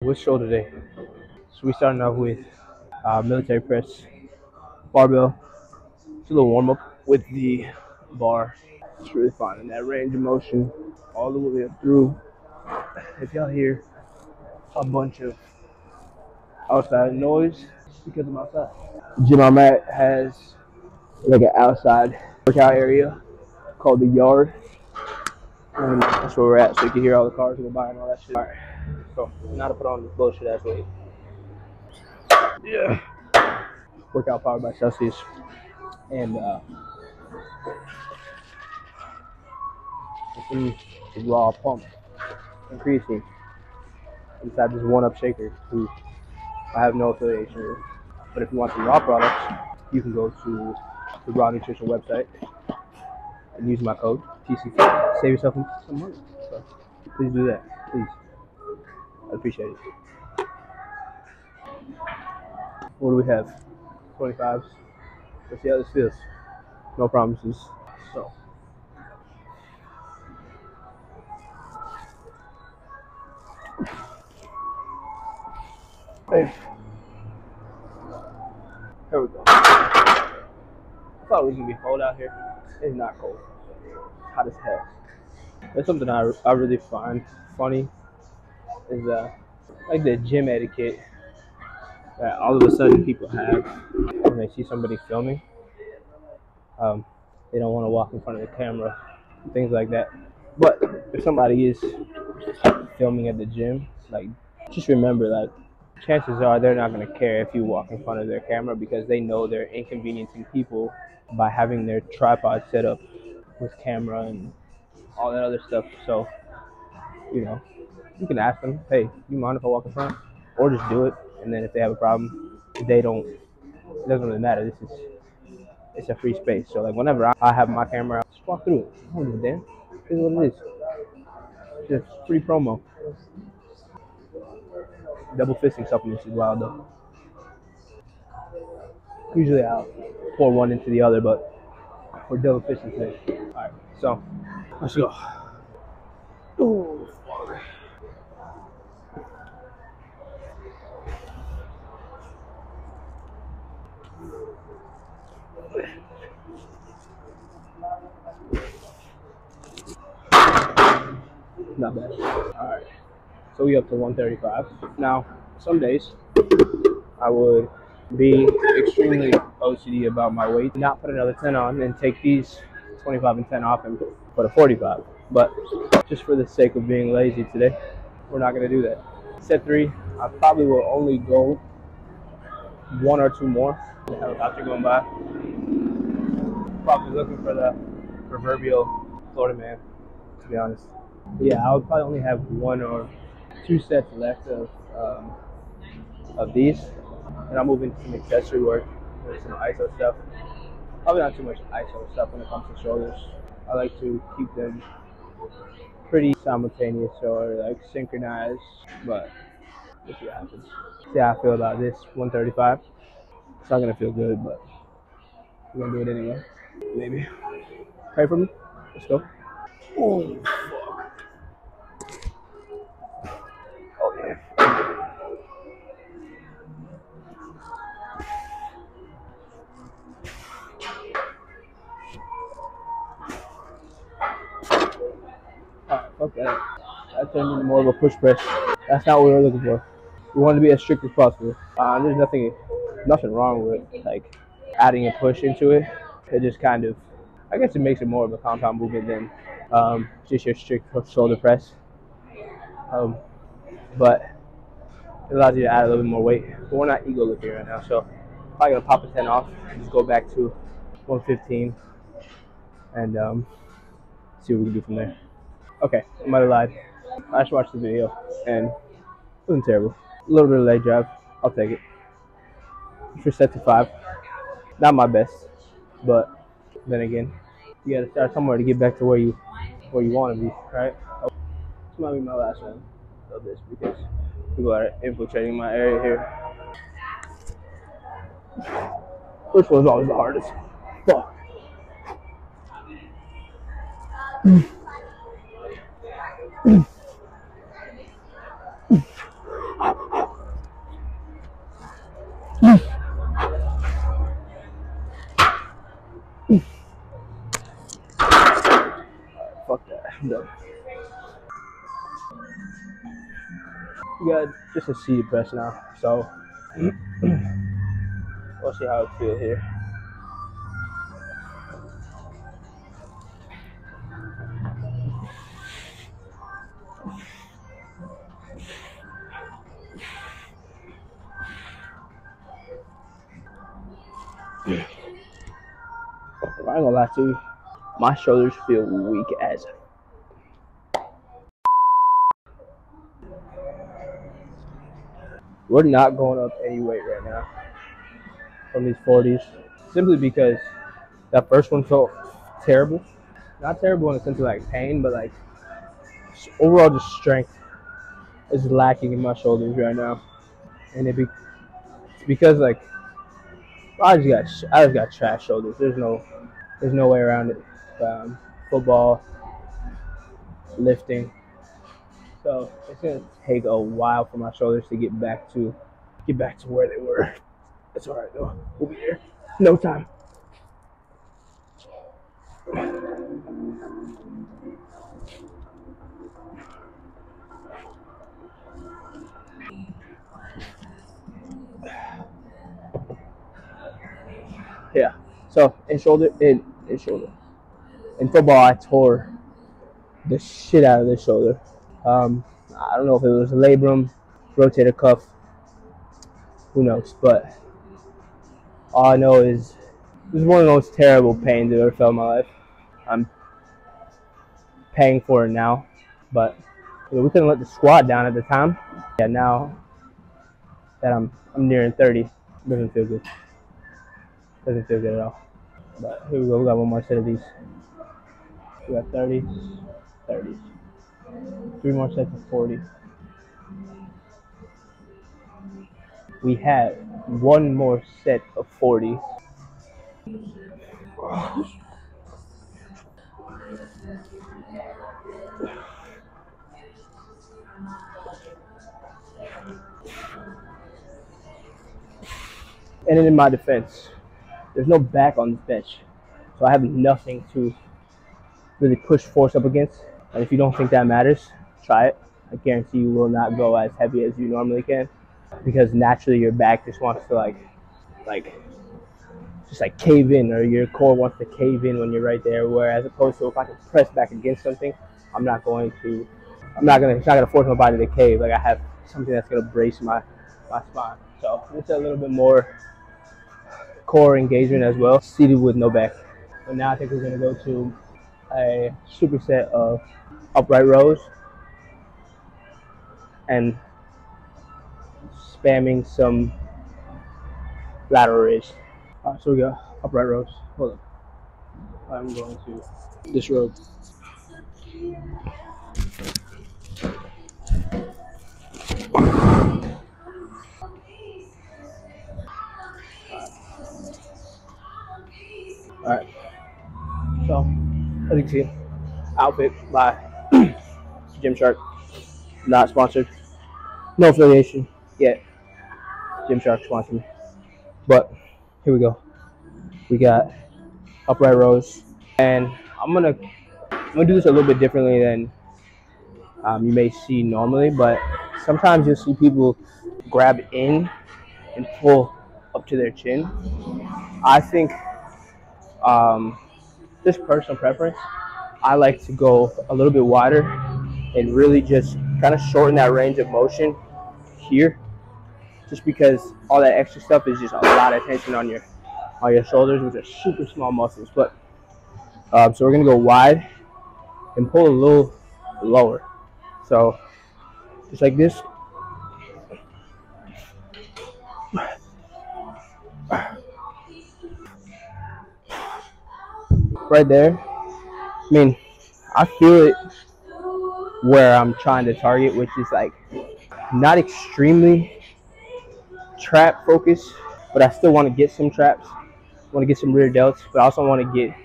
What's show today? So we starting off with military press, barbell. It's a little warm up with the bar. It's really finding that range of motion all the way up through. If y'all hear a bunch of outside noise, it's because I'm outside. The gym I'm at has like an outside workout area called the yard. And that's where we're at, so you can hear all the cars go by and all that shit. Alright, so now to put on this bullshit ass weight. Yeah. Workout powered by Celsius. And some raw pump increasing inside this one-up shaker who I have no affiliation with. But if you want some raw products, you can go to the Raw Nutrition website and use my code TC. Save yourself some money. So please do that. Please. I appreciate it. What do we have? 25s. Let's see how this feels. No promises. So. Hey. Here we go. I thought it was gonna be cold out here. It's not cold. It's hot as hell. That's something I really find funny is like the gym etiquette that all of a sudden people have when they see somebody filming. They don't want to walk in front of the camera, things like that. But if somebody is filming at the gym, like just remember, like chances are they're not gonna care if you walk in front of their camera because they know they're inconveniencing people by having their tripod set up with camera and all that other stuff. So, you know, you can ask them, hey, you mind if I walk in front? Or just do it. And then if they have a problem, they don't, it doesn't really matter. It's a free space. So like whenever I have my camera out, just walk through it. I don't give a damn. This is what it is. It's just free promo. Double fisting supplements is wild though. Usually I'll pour one into the other, but we're double fisting today. Alright, so let's go. Ooh, fuck. Not bad. Alright. So we up to 135. Now, some days I would be extremely OCD about my weight, not put another 10 on and take these 25 and 10 off and put a 45. But just for the sake of being lazy today, we're not going to do that. Set 3, I probably will only go 1 or 2 more. The helicopter going by. Probably looking for the proverbial Florida man, to be honest. Yeah, I would probably only have 1 or 2 sets left of these, and I'll move into some accessory work with some ISO stuff. Probably not too much ISO stuff when it comes to shoulders. I like to keep them pretty simultaneous or like synchronized, but we'll see what happens. See how I feel about this 135. It's not gonna feel good, but we're gonna do it anyway. Maybe. Pray for me. Let's go. Oh, fuck. Oh, yeah. Alright, fuck that. That turned into more of a push press. That's not what we were looking for. We want to be as strict as possible. There's nothing wrong with like adding a push into it. It just kind of, I guess it makes it more of a compound movement than just your strict shoulder press. But it allows you to add a little bit more weight. But we're not ego lifting right now, so I'm probably gonna pop a 10 off and just go back to 115 and see what we can do from there. Okay, I might have lied. I just watched the video and it wasn't terrible. A little bit of leg drive, I'll take it. For set to 5, not my best, but then again, you gotta start somewhere to get back to where you want to be, right? This might be my last one of this because people are infiltrating my area here. First one's always the hardest. Fuck. But we got just a seated press now, so we'll see how it feels here. I ain't gonna lie to you, my shoulders feel weak as. We're not going up any weight right now from these 40s, simply because that first one felt terrible. Not terrible in the sense of like pain, but like overall just strength is lacking in my shoulders right now, and it's because like I just got trash shoulders. There's no way around it. Football, lifting, so it's gonna take a while for my shoulders to get back to where they were. It's all right though. We'll be there. No time. Yeah. So in football, I tore the shit out of this shoulder. I don't know if it was a labrum, rotator cuff, who knows? But all I know is it was one of the most terrible pains I've ever felt in my life. I'm paying for it now, but we couldn't let the squat down at the time. Yeah, now that I'm nearing 30, it doesn't feel good. Doesn't feel good at all. But here we go. We got one more set of these. We got 30s, 30s. 3 more sets of 40. We have one more set of 40. And then in my defense, there's no back on this bench, so I have nothing to really push force up against. And if you don't think that matters, try it. I guarantee you will not go as heavy as you normally can, because naturally your back just wants to like cave in, or your core wants to cave in when you're right there. Whereas opposed to if I can press back against something, I'm not gonna it's not gonna force my body to cave. Like I have something that's gonna brace my spine. So it's a little bit more core engagement as well, seated with no back. But now I think we're gonna go to a superset of upright rows and spamming some lateral raise. So we got upright rows. Hold up. I'm going to this row. Alright. So, as you can see, outfit by Gymshark. Not sponsored. No affiliation yet. Gymshark sponsored me. But here we go. We got upright rows, and I'm gonna do this a little bit differently than you may see normally. But sometimes you'll see people grab in and pull up to their chin. I think, just personal preference, I like to go a little bit wider and really just kind of shorten that range of motion here, just because all that extra stuff is just a lot of tension on your shoulders, which are super small muscles. But so we're gonna go wide and pull a little lower. So just like this. Right there. I mean, I feel it where I'm trying to target, which is like not extremely trap focused, but I still want to get some traps. I want to get some rear delts, but I also want to get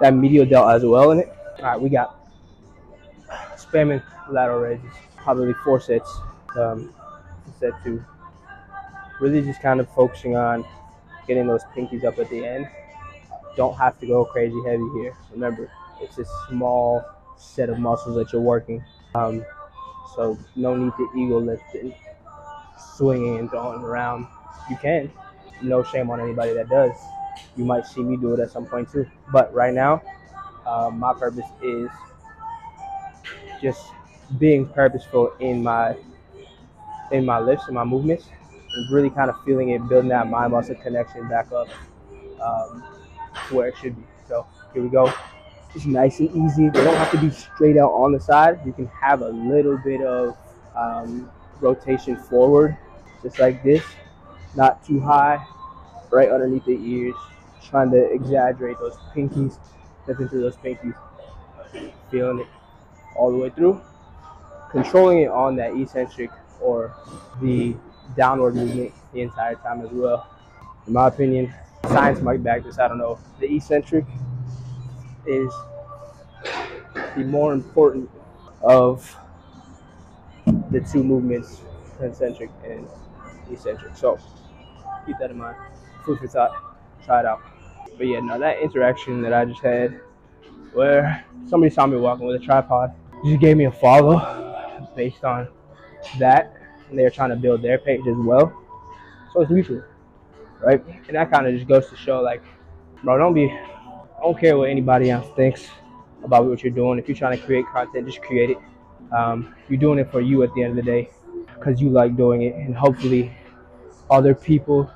that medial delt as well in it. All right, we got spamming lateral raises, probably 4 sets. Set 2. Really just kind of focusing on getting those pinkies up at the end. Don't have to go crazy heavy here. Remember, It's a small set of muscles that you're working. So no need to ego lift and swinging and throwing around. You can. No shame on anybody that does. You might see me do it at some point too. But right now, my purpose is just being purposeful in my lifts and my movements, and really kind of feeling it, building that mind muscle connection back up to where it should be. So here we go. It's nice and easy. They don't have to be straight out on the side. You can have a little bit of rotation forward, just like this. Not too high, right underneath the ears. Trying to exaggerate those pinkies, step into those pinkies, feeling it all the way through. Controlling it on that eccentric or the downward movement the entire time as well. In my opinion, science might back this, I don't know. The eccentric is the more important of the two movements, concentric and eccentric. So keep that in mind. Food for thought. Try it out. But yeah, no, that interaction that I just had where somebody saw me walking with a tripod, just gave me a follow based on that, and they're trying to build their page as well. So it's mutual, right? And that kind of just goes to show, like, bro, don't care what anybody else thinks about what you're doing. If you're trying to create content, just create it. You're doing it for you at the end of the day because you like doing it, and hopefully other people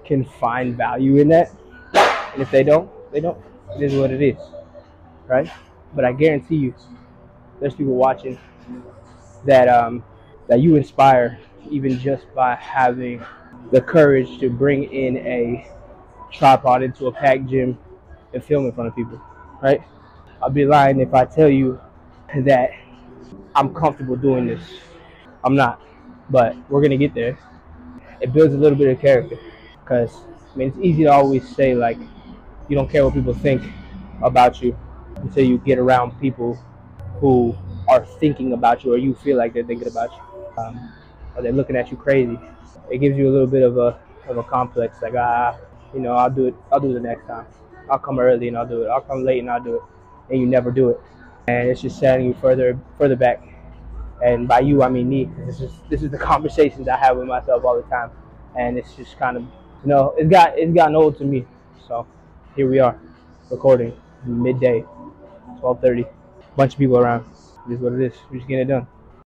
can find value in that. And if they don't, they don't. It is what it is, right? But I guarantee you, there's people watching that that you inspire, even just by having the courage to bring in a tripod into a packed gym and film in front of people, right? I'll be lying if I tell you that I'm comfortable doing this. I'm not, but we're gonna get there. It builds a little bit of character, because I mean, it's easy to always say, like, you don't care what people think about you until you get around people who are thinking about you, or you feel like they're thinking about you, or they're looking at you crazy. It gives you a little bit of a complex, like, I'll do it the next time. I'll come early and I'll do it. I'll come late and I'll do it, and you never do it, and it's just setting you further back. And by you, I mean me. This is the conversations I have with myself all the time, and it's just kind of, it's gotten old to me. So here we are, recording midday, 12:30. Bunch of people around. It is what it is. We're just getting it done.